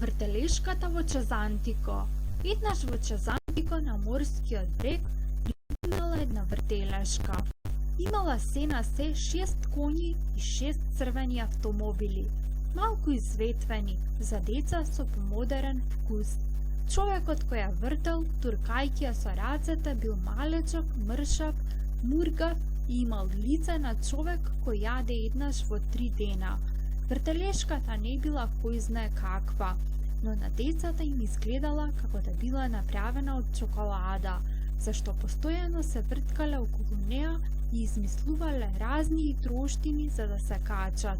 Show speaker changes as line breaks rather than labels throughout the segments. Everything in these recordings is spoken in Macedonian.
Вртелешката во Чезантико. Еднаш во Чезантико на морскиот брег имала една вртелешка. Имала се на се 6 коњи и 6 црвени автомобили, малку изветвени, за деца со помодерен вкус. Човекот кој ја вртел, туркајќи ја со рацете, бил малечок, мршав, мургав и имал лице на човек кој јаде еднаш во 3 дена. Вртелешката не била кој знае каква, но на децата им изгледала како да била направена од чоколада, зашто постојано се врткале околу неа и измислувале разни троштини за да се качат.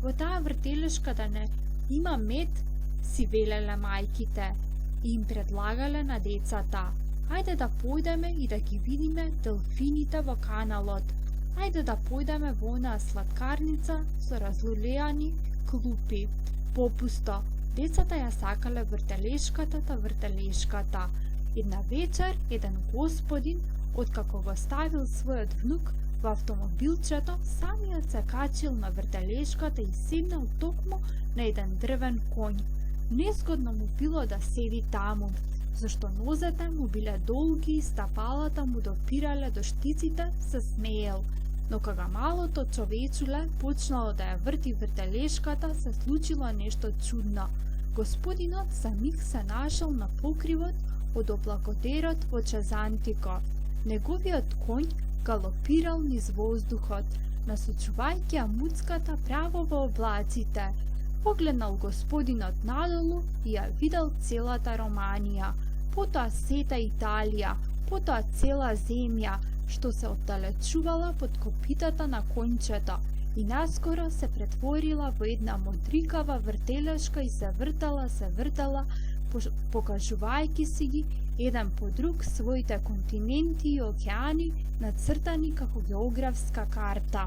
Во таа вртелешка да не има мед, си велеле мајките и им предлагале на децата: ајде да појдеме и да ги видиме делфините во каналот. Ајде да појдеме во онаа сладкарница со разлулеани клупи. Попусто, децата ја сакале вртелешката та вртелешката. Една вечер, еден господин, откако го ставил својот внук во автомобилчето, самиот се качил на вртелешката и седнал токму на еден дрвен конј. Незгодно му било да седи таму, зашто нозете му биле долги и стапалата му допирале до штиците, се смеел. Но кога малото човечуле почнало да ја врти вртелешката, се случило нешто чудно. Господинот за миг се нашел на покривот од облакотерот во Чезантико. Неговиот конј галопирал низ воздухот, насочувајќи ја муцката право во облаците. Погледнал господинот надолу и ја видел целата Романија, потоа сета Италија, потоа цела земја, што се оддалечувала под копитата на кончето и наскоро се претворила во една модрикава вртелешка и се вртала, покажувајќи си ги еден по друг своите континенти и океани нацртани како географска карта.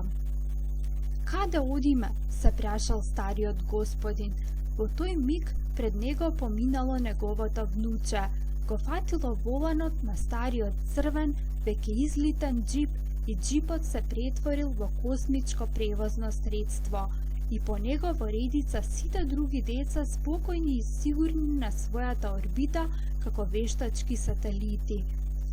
Каде одиме? Се прашал стариот господин. Во тој миг пред него поминало неговото внуче. Го фатило воланот на стариот црвен, веќе излитен джип и джипот се претворил во космичко превозно средство. И по него во редица сите други деца спокојни и сигурни на својата орбита како вештачки сателити.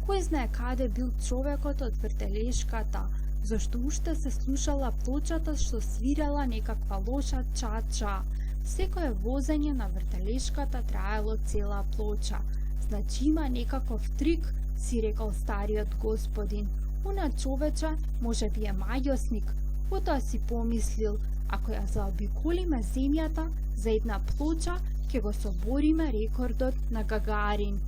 Кој знае каде бил човекот од вртелешката, зашто уште се слушала плочата што свирала некаква лоша чача. Секое возење на вртелешката траело цела плоча. Значи има некаков трик, си рекол стариот господин. Она човече може би е мајосник. Потоа си помислил: ако ја заобиколиме земјата за една плоча, ќе го собориме рекордот на Гагарин.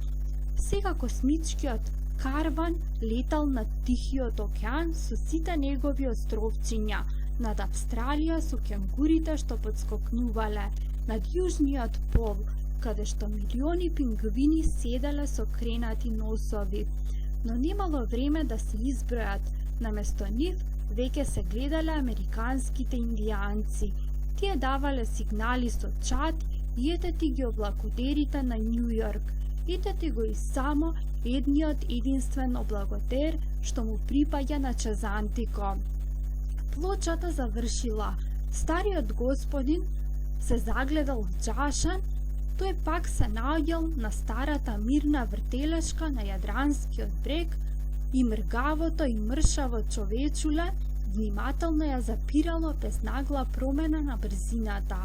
Сега космичкиот карван летал над Тихиот океан со сите негови островчиња, над Австралија со кенгурите што подскокнувале, над Јужниот пол, каде што милиони пингвини седеле со кренати носови. Но немало време да се избројат, наместо нив веќе се гледале американските индијанци. Тие давале сигнали со чат и етети ги облакотерите на Њу Јорк. Етети го и само едниот единствен облакотер што му припаѓа на Чезантико. Плочата завршила. Стариот господин се загледал вџашен. Тој пак се наоѓал на старата мирна вртелешка на Јадранскиот брег и мргавото и мршаво човечуле внимателно ја запирало без нагла промена на брзината.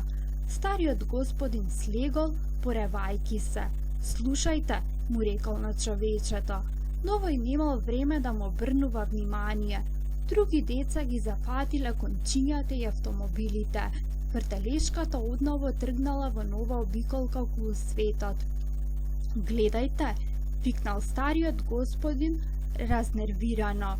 Стариот господин слегол, поревајки се. Слушајте, му рекол на човечето, но вој немал време да му обрнува внимание. Други деца ги зафатиле кончињата и автомобилите. Вртелешката одново тргнала во нова обиколка околу светот. Гледајте, викнал стариот господин разнервирано.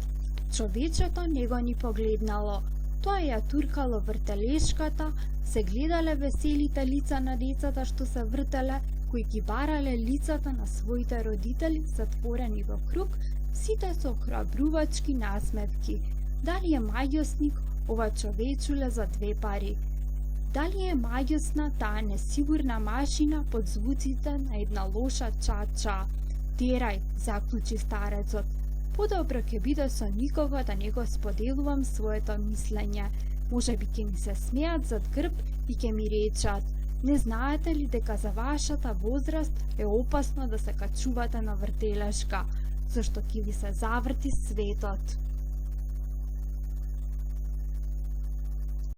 Човечето не го ни погледнало. Тоа ја туркало вртелешката, се гледале веселите лица на децата што се вртеле, кои ги барале лицата на своите родители затворени во круг, сите со храбрувачки насмевки. Дали е мајосник ова човечуле за 2 пари? Дали е мајосна таа несигурна машина под звуците на една лоша чача? Терај, заклучи старецот. Подобро ќе биде со никого да не го споделувам своето мислење. Може би ќе ми се смеат зад грб и ќе ми речат: Не знаете ли дека за вашата возраст е опасно да се качувате на вртелешка, зашто ќе ви се заврти светот?